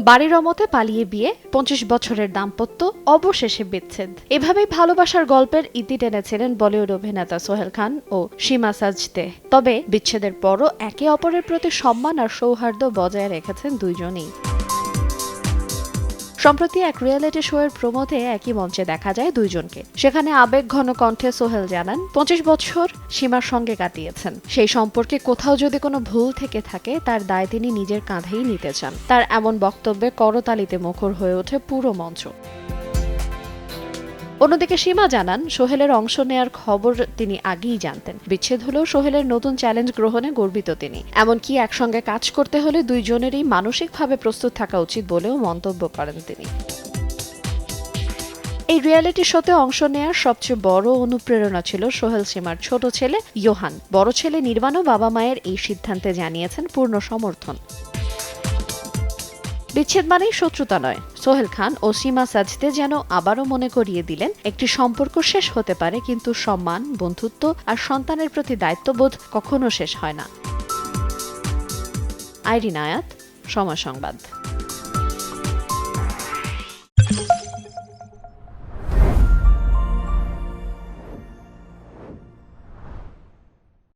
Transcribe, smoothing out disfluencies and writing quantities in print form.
বাড়ির অমতে পালিয়ে বিয়ে, 25 বছরের দাম্পত্য, অবশেষে বিচ্ছেদ। এভাবেই ভালোবাসার গল্পের ইতি টেনেছিলেন বলিউড অভিনেতা সোহেল খান ও সীমা সাজদে। তবে বিচ্ছেদের পরও একে অপরের প্রতি সম্মান আর সৌহার্দ্য বজায় রেখেছেন দুইজনই। সম্প্রতি এক রিয়েলিটি শোয়ের প্রমোতে একই মঞ্চে দেখা যায় দুইজনকে। সেখানে আবেগঘন কণ্ঠে সোহেল জানান, 25 বছর সীমার সঙ্গে কাটিয়েছেন। সেই সম্পর্কে কোথাও যদি কোনো ভুল থেকে থাকে, তার দায় তিনি নিজের কাঁধেই নিতে চান। তার এমন বক্তব্যে করতালিতে মুখর হয়ে ওঠে পুরো মঞ্চ। অন্যদিকে সীমা জানান, সোহেলের অংশ নেয়ার খবর তিনি আগেই জানতেন। বিচ্ছেদ হলেও সোহেলের নতুন চ্যালেঞ্জ গ্রহণে গর্বিত তিনি। এমনকি একসঙ্গে কাজ করতে হলে দুইজনেরই মানসিকভাবে প্রস্তুত থাকা উচিত বলেও মন্তব্য করেন তিনি। এই রিয়েলিটি শোতে অংশ নেয়ার সবচেয়ে বড় অনুপ্রেরণা ছিল সোহেল সীমার ছোট ছেলে ইয়োহান। বড় ছেলে নির্বাণও বাবা মায়ের এই সিদ্ধান্তে জানিয়েছেন পূর্ণ সমর্থন। বিচ্ছেদ মানেই শত্রুতা নয়। সোহেল খান ও সীমা সাজদে যেন আবারও মনে করিয়ে দিলেন, একটি সম্পর্ক শেষ হতে পারে, কিন্তু সম্মান, বন্ধুত্ব আর সন্তানের প্রতি দায়িত্ববোধ কখনো শেষ হয় না। আইরিন আয়াত, সময় সংবাদ।